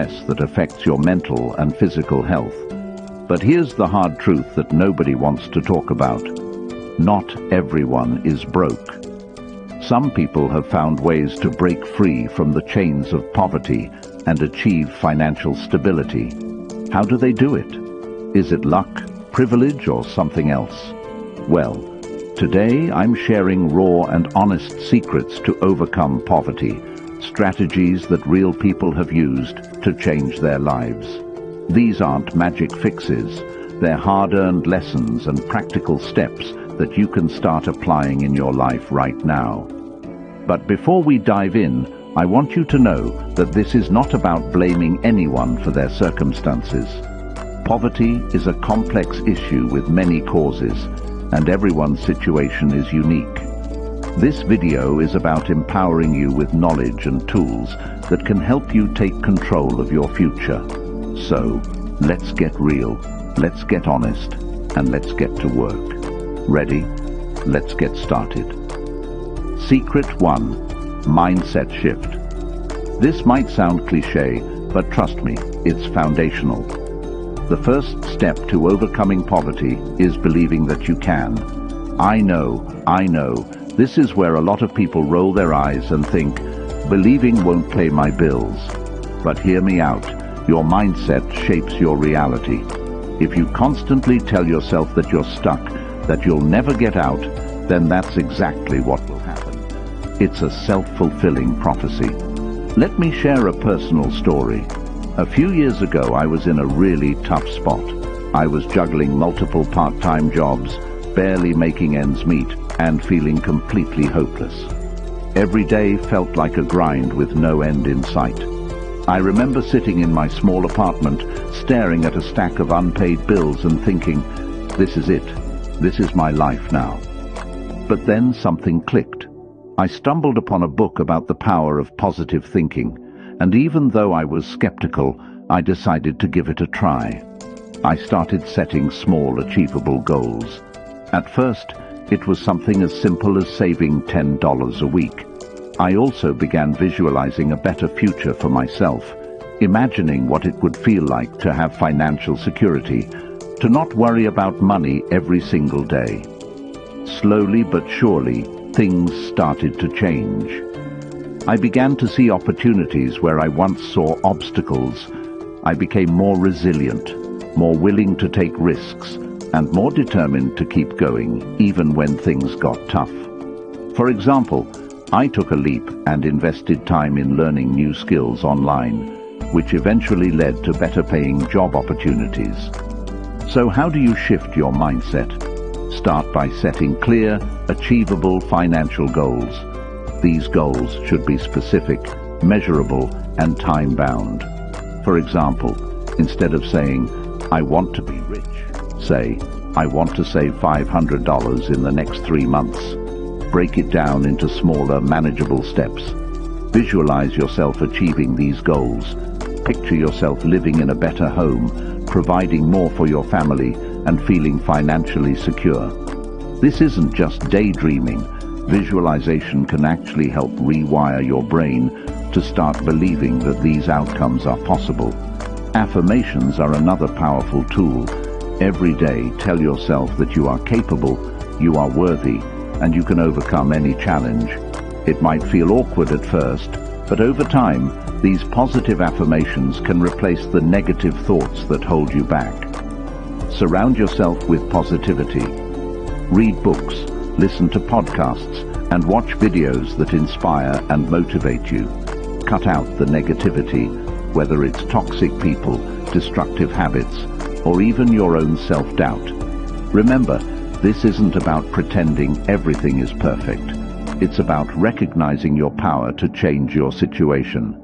stress that affects your mental and physical health. But here's the hard truth that nobody wants to talk about. Not everyone is broke. Some people have found ways to break free from the chains of poverty and achieve financial stability. How do they do it? Is it luck, privilege, or something else? Well, today I'm sharing raw and honest secrets to overcome poverty, strategies that real people have used to change their lives. These aren't magic fixes, they're hard-earned lessons and practical steps that you can start applying in your life right now. But before we dive in, I want you to know that this is not about blaming anyone for their circumstances. Poverty is a complex issue with many causes, and everyone's situation is unique. This video is about empowering you with knowledge and tools that can help you take control of your future. So, let's get real, let's get honest, and let's get to work. Ready? Let's get started. Secret 1. Mindset shift. This might sound cliché, but trust me, it's foundational. The first step to overcoming poverty is believing that you can. I know. This is where a lot of people roll their eyes and think, believing won't pay my bills. But hear me out. Your mindset shapes your reality. If you constantly tell yourself that you're stuck, that you'll never get out, then that's exactly what will happen. It's a self-fulfilling prophecy. Let me share a personal story. A few years ago, I was in a really tough spot. I was juggling multiple part-time jobs, barely making ends meet, and feeling completely hopeless. Every day felt like a grind with no end in sight. I remember sitting in my small apartment, staring at a stack of unpaid bills and thinking, this is it. This is my life now. But then something clicked. I stumbled upon a book about the power of positive thinking, and even though I was skeptical, I decided to give it a try. I started setting small, achievable goals. At first, it was something as simple as saving $10 a week. I also began visualizing a better future for myself, imagining what it would feel like to have financial security, to not worry about money every single day. Slowly but surely, things started to change. I began to see opportunities where I once saw obstacles. I became more resilient, more willing to take risks, and more determined to keep going, even when things got tough. For example, I took a leap and invested time in learning new skills online, which eventually led to better paying job opportunities. So how do you shift your mindset? Start by setting clear, achievable financial goals. These goals should be specific, measurable, and time-bound. For example, instead of saying, I want to be rich, say, I want to save $500 in the next 3 months. Break it down into smaller, manageable steps. Visualize yourself achieving these goals. Picture yourself living in a better home, providing more for your family, and feeling financially secure. This isn't just daydreaming. Visualization can actually help rewire your brain to start believing that these outcomes are possible. Affirmations are another powerful tool. Every day, tell yourself that you are capable, you are worthy, and you can overcome any challenge. It might feel awkward at first, but over time, these positive affirmations can replace the negative thoughts that hold you back. Surround yourself with positivity. Read books, listen to podcasts, and watch videos that inspire and motivate you. Cut out the negativity, whether it's toxic people, destructive habits, or even your own self-doubt. Remember, this isn't about pretending everything is perfect. It's about recognizing your power to change your situation.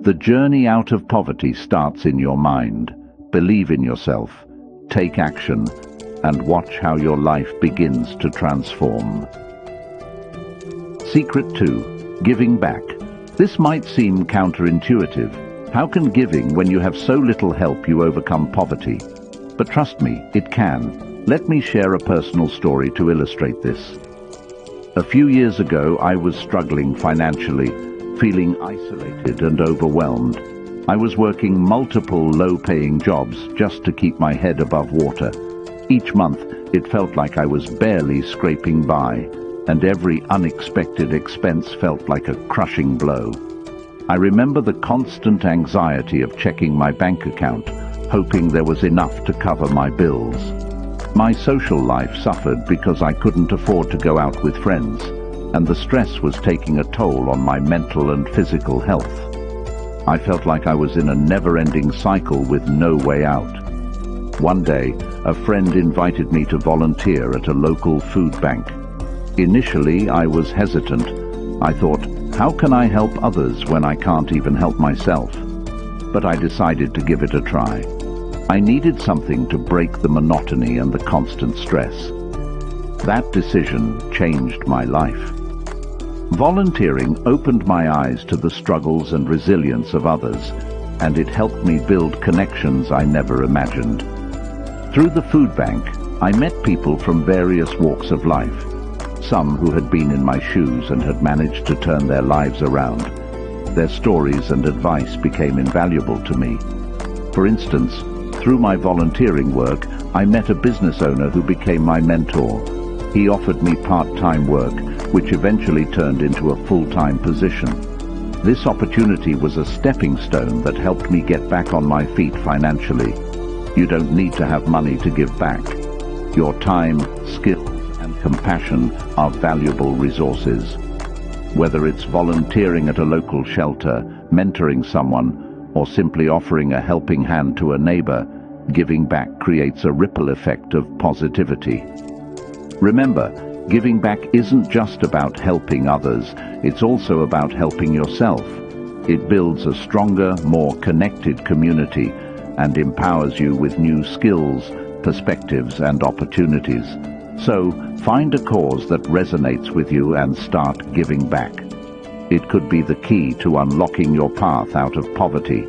The journey out of poverty starts in your mind. Believe in yourself, take action, and watch how your life begins to transform. Secret 2. Giving back. This might seem counterintuitive. How can giving, when you have so little, help you overcome poverty? But trust me, it can. Let me share a personal story to illustrate this. A few years ago, I was struggling financially, feeling isolated and overwhelmed. I was working multiple low-paying jobs just to keep my head above water. Each month, it felt like I was barely scraping by, and every unexpected expense felt like a crushing blow. I remember the constant anxiety of checking my bank account, hoping there was enough to cover my bills. My social life suffered because I couldn't afford to go out with friends, and the stress was taking a toll on my mental and physical health. I felt like I was in a never-ending cycle with no way out. One day, a friend invited me to volunteer at a local food bank. Initially, I was hesitant. I thought, how can I help others when I can't even help myself? But I decided to give it a try. I needed something to break the monotony and the constant stress. That decision changed my life. Volunteering opened my eyes to the struggles and resilience of others, and it helped me build connections I never imagined. Through the food bank, I met people from various walks of life, some who had been in my shoes and had managed to turn their lives around. Their stories and advice became invaluable to me. For instance, through my volunteering work, I met a business owner who became my mentor. He offered me part-time work, which eventually turned into a full-time position. This opportunity was a stepping stone that helped me get back on my feet financially. You don't need to have money to give back. Your time, skill, and compassion are valuable resources. Whether it's volunteering at a local shelter, mentoring someone, or simply offering a helping hand to a neighbor, giving back creates a ripple effect of positivity. Remember, giving back isn't just about helping others, it's also about helping yourself. It builds a stronger, more connected community and empowers you with new skills, perspectives, and opportunities. So, find a cause that resonates with you and start giving back. It could be the key to unlocking your path out of poverty.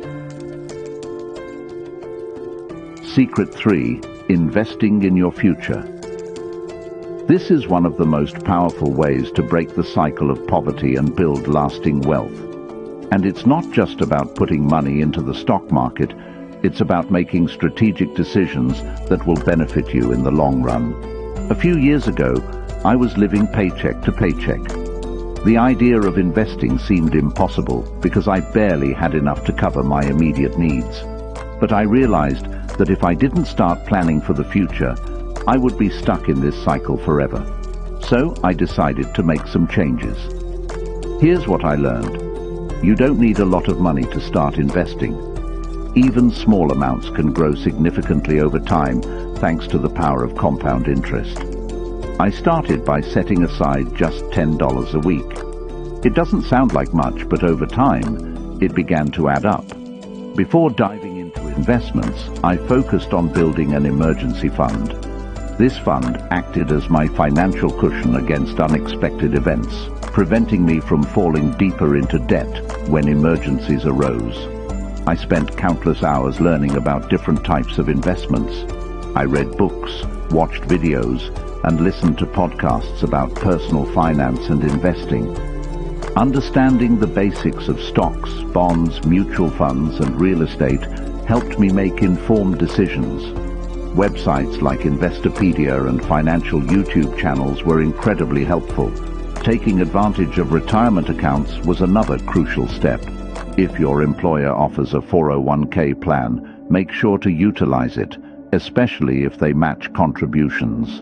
Secret 3. Investing in your future. This is one of the most powerful ways to break the cycle of poverty and build lasting wealth. And it's not just about putting money into the stock market, it's about making strategic decisions that will benefit you in the long run. A few years ago, I was living paycheck to paycheck. The idea of investing seemed impossible because I barely had enough to cover my immediate needs. But I realized that if I didn't start planning for the future, I would be stuck in this cycle forever. So I decided to make some changes. Here's what I learned. You don't need a lot of money to start investing. Even small amounts can grow significantly over time thanks to the power of compound interest. I started by setting aside just $10 a week. It doesn't sound like much, but over time, it began to add up. Before diving into investments, I focused on building an emergency fund. This fund acted as my financial cushion against unexpected events, preventing me from falling deeper into debt when emergencies arose. I spent countless hours learning about different types of investments. I read books, watched videos, and listened to podcasts about personal finance and investing. Understanding the basics of stocks, bonds, mutual funds, and real estate helped me make informed decisions. Websites like Investopedia and financial YouTube channels were incredibly helpful. Taking advantage of retirement accounts was another crucial step. If your employer offers a 401k plan, make sure to utilize it, especially if they match contributions.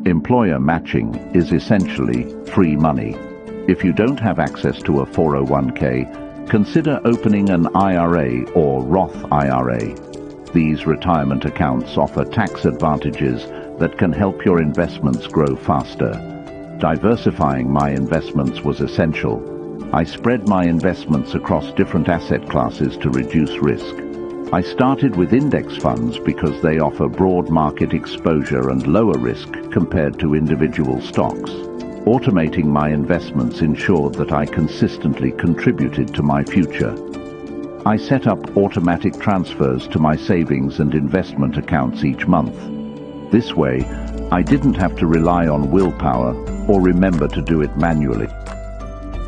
Employer matching is essentially free money. If you don't have access to a 401k, consider opening an IRA or Roth IRA. These retirement accounts offer tax advantages that can help your investments grow faster. Diversifying my investments was essential. I spread my investments across different asset classes to reduce risk. I started with index funds because they offer broad market exposure and lower risk compared to individual stocks. Automating my investments ensured that I consistently contributed to my future. I set up automatic transfers to my savings and investment accounts each month. This way, I didn't have to rely on willpower or remember to do it manually.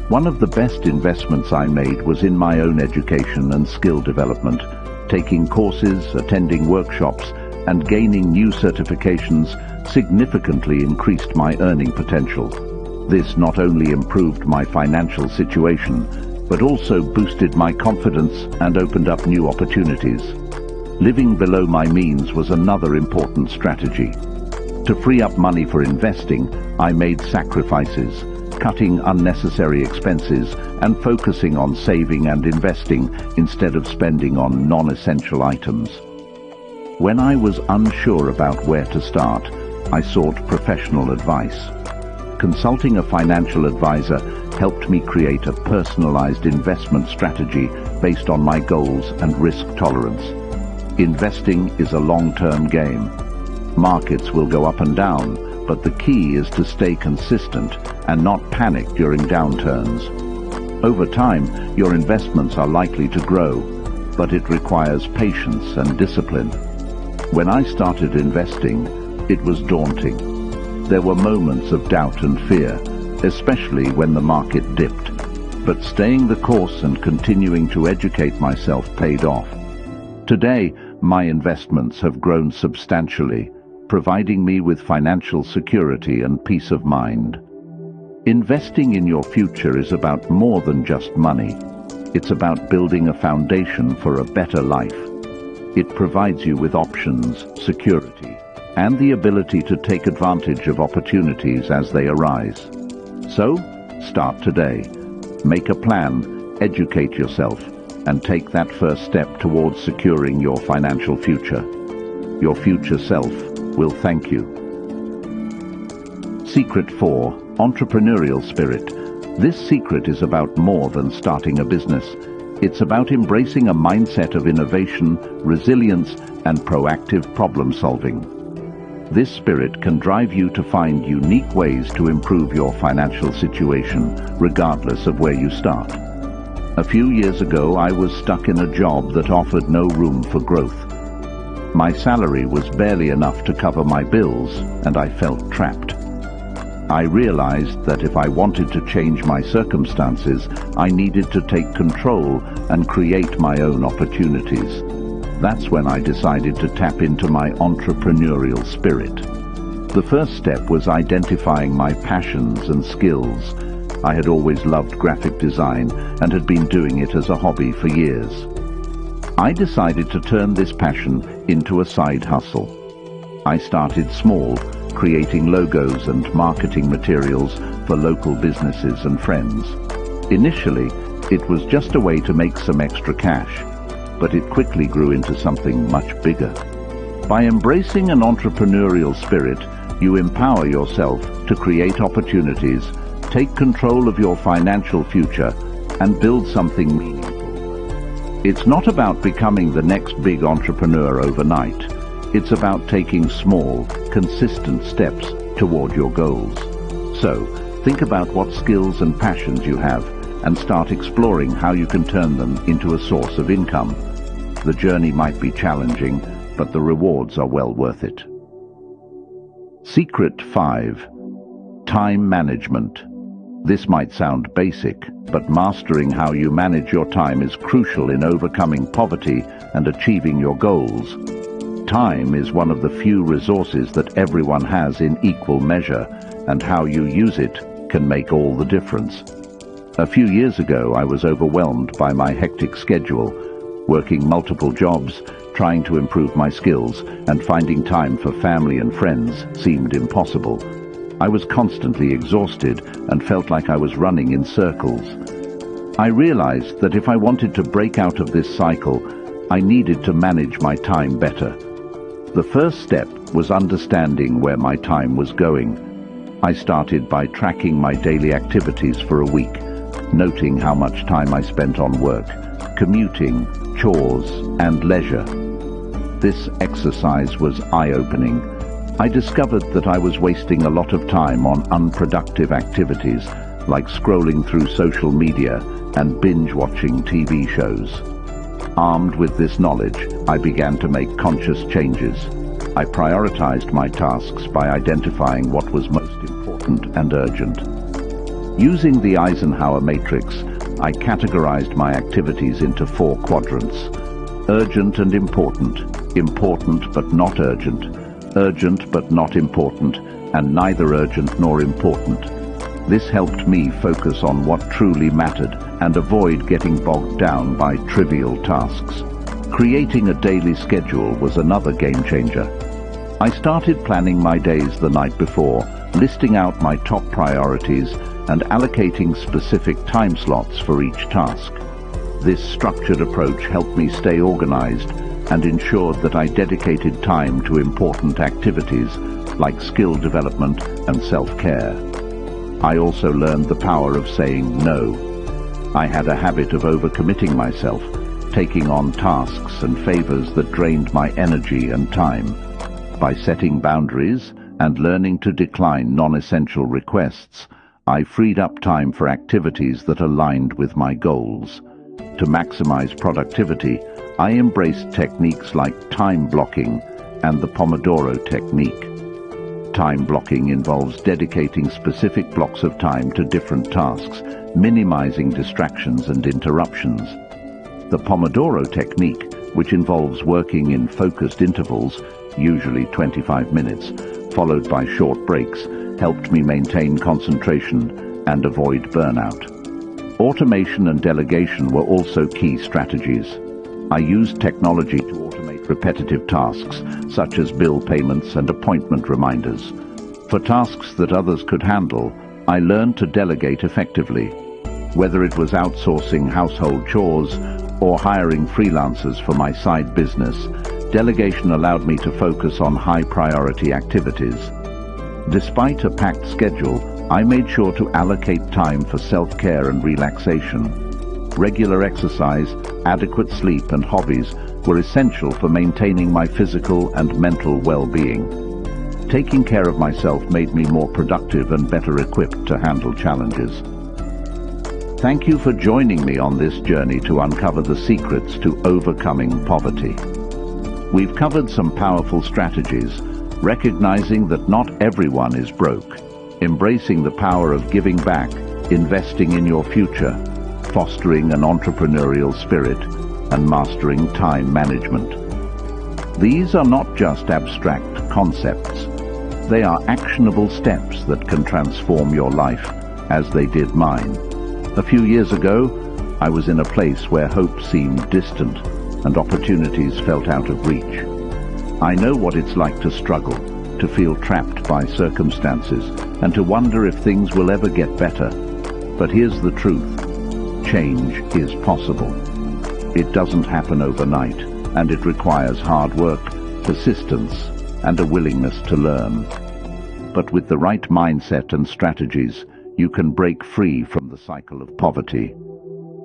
One of the best investments I made was in my own education and skill development. Taking courses, attending workshops, and gaining new certifications significantly increased my earning potential. This not only improved my financial situation, but also boosted my confidence and opened up new opportunities. Living below my means was another important strategy. To free up money for investing, I made sacrifices, cutting unnecessary expenses and focusing on saving and investing instead of spending on non-essential items. When I was unsure about where to start, I sought professional advice. Consulting a financial advisor helped me create a personalized investment strategy based on my goals and risk tolerance. Investing is a long-term game. Markets will go up and down, but the key is to stay consistent and not panic during downturns. Over time, your investments are likely to grow, but it requires patience and discipline. When I started investing, it was daunting. There were moments of doubt and fear, especially when the market dipped. But staying the course and continuing to educate myself paid off. Today, my investments have grown substantially, providing me with financial security and peace of mind. Investing in your future is about more than just money. It's about building a foundation for a better life. It provides you with options, security, and the ability to take advantage of opportunities as they arise. So, start today. Make a plan, educate yourself, and take that first step towards securing your financial future. Your future self will thank you. Secret 4. Entrepreneurial spirit. This secret is about more than starting a business. It's about embracing a mindset of innovation, resilience, and proactive problem solving. This spirit can drive you to find unique ways to improve your financial situation, regardless of where you start. A few years ago, I was stuck in a job that offered no room for growth. My salary was barely enough to cover my bills, and I felt trapped. I realized that if I wanted to change my circumstances, I needed to take control and create my own opportunities. That's when I decided to tap into my entrepreneurial spirit. The first step was identifying my passions and skills. I had always loved graphic design and had been doing it as a hobby for years. I decided to turn this passion into a side hustle. I started small, creating logos and marketing materials for local businesses and friends. Initially, it was just a way to make some extra cash, but it quickly grew into something much bigger. By embracing an entrepreneurial spirit, you empower yourself to create opportunities, take control of your financial future, and build something meaningful. It's not about becoming the next big entrepreneur overnight. It's about taking small, consistent steps toward your goals. So, think about what skills and passions you have and start exploring how you can turn them into a source of income. The journey might be challenging, but the rewards are well worth it. Secret 5. Time management. This might sound basic, but mastering how you manage your time is crucial in overcoming poverty and achieving your goals. Time is one of the few resources that everyone has in equal measure, and how you use it can make all the difference. A few years ago, I was overwhelmed by my hectic schedule, working multiple jobs, trying to improve my skills, and finding time for family and friends seemed impossible. I was constantly exhausted and felt like I was running in circles. I realized that if I wanted to break out of this cycle, I needed to manage my time better. The first step was understanding where my time was going. I started by tracking my daily activities for a week, noting how much time I spent on work, commuting, chores, and leisure. This exercise was eye-opening. I discovered that I was wasting a lot of time on unproductive activities, like scrolling through social media and binge-watching TV shows. Armed with this knowledge, I began to make conscious changes. I prioritized my tasks by identifying what was most important and urgent. Using the Eisenhower matrix, I categorized my activities into 4 quadrants: urgent and important, important but not urgent, urgent but not important, and neither urgent nor important. This helped me focus on what truly mattered and avoid getting bogged down by trivial tasks. Creating a daily schedule was another game changer. I started planning my days the night before, listing out my top priorities and allocating specific time slots for each task. This structured approach helped me stay organized and ensured that I dedicated time to important activities like skill development and self-care. I also learned the power of saying no. I had a habit of overcommitting myself, taking on tasks and favors that drained my energy and time. By setting boundaries and learning to decline non-essential requests, I freed up time for activities that aligned with my goals. To maximize productivity, I embraced techniques like time blocking and the Pomodoro technique. Time blocking involves dedicating specific blocks of time to different tasks, minimizing distractions and interruptions. The Pomodoro technique, which involves working in focused intervals, usually 25 minutes, followed by short breaks, helped me maintain concentration and avoid burnout. Automation and delegation were also key strategies. I used technology to automate repetitive tasks, such as bill payments and appointment reminders. For tasks that others could handle, I learned to delegate effectively. Whether it was outsourcing household chores or hiring freelancers for my side business, delegation allowed me to focus on high-priority activities. Despite a packed schedule, I made sure to allocate time for self-care and relaxation. Regular exercise, adequate sleep, and hobbies were essential for maintaining my physical and mental well-being. Taking care of myself made me more productive and better equipped to handle challenges. Thank you for joining me on this journey to uncover the secrets to overcoming poverty. We've covered some powerful strategies, recognizing that not everyone is broke, embracing the power of giving back, investing in your future, fostering an entrepreneurial spirit, and mastering time management. These are not just abstract concepts. They are actionable steps that can transform your life, as they did mine. A few years ago, I was in a place where hope seemed distant and opportunities felt out of reach. I know what it's like to struggle, to feel trapped by circumstances, and to wonder if things will ever get better. But here's the truth. Change is possible. It doesn't happen overnight, and it requires hard work, persistence, and a willingness to learn. But with the right mindset and strategies, you can break free from the cycle of poverty.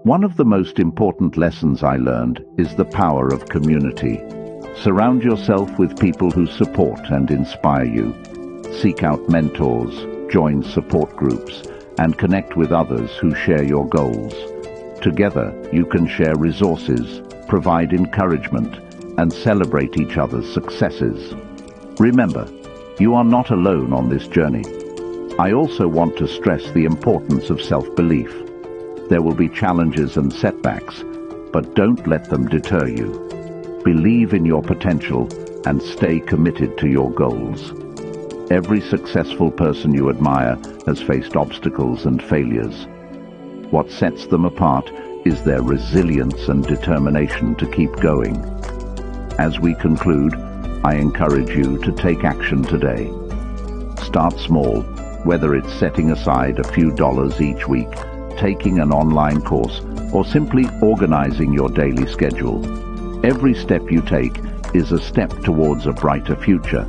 One of the most important lessons I learned is the power of community. Surround yourself with people who support and inspire you. Seek out mentors, join support groups, and connect with others who share your goals. Together, you can share resources, provide encouragement, and celebrate each other's successes. Remember, you are not alone on this journey. I also want to stress the importance of self-belief. There will be challenges and setbacks, but don't let them deter you. Believe in your potential and stay committed to your goals. Every successful person you admire has faced obstacles and failures. What sets them apart is their resilience and determination to keep going. As we conclude, I encourage you to take action today. Start small, whether it's setting aside a few dollars each week, taking an online course, or simply organizing your daily schedule. Every step you take is a step towards a brighter future.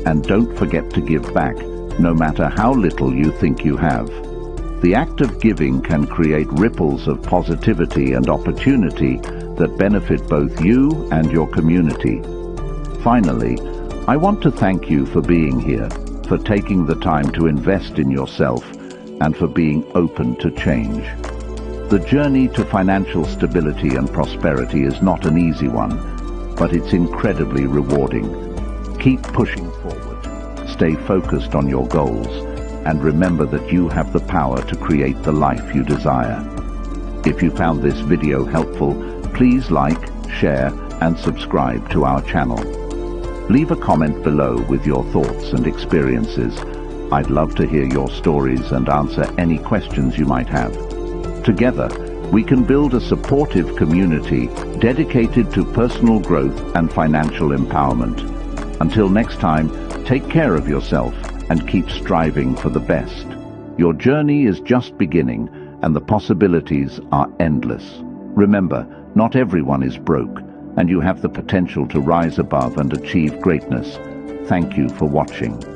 And don't forget to give back, no matter how little you think you have. The act of giving can create ripples of positivity and opportunity that benefit both you and your community. Finally, I want to thank you for being here, for taking the time to invest in yourself, and for being open to change. The journey to financial stability and prosperity is not an easy one, but it's incredibly rewarding. Keep pushing forward, stay focused on your goals, and remember that you have the power to create the life you desire. If you found this video helpful, please like, share, and subscribe to our channel. Leave a comment below with your thoughts and experiences. I'd love to hear your stories and answer any questions you might have. Together, we can build a supportive community dedicated to personal growth and financial empowerment. Until next time, take care of yourself and keep striving for the best. Your journey is just beginning, and the possibilities are endless. Remember, not everyone is broke, and you have the potential to rise above and achieve greatness. Thank you for watching.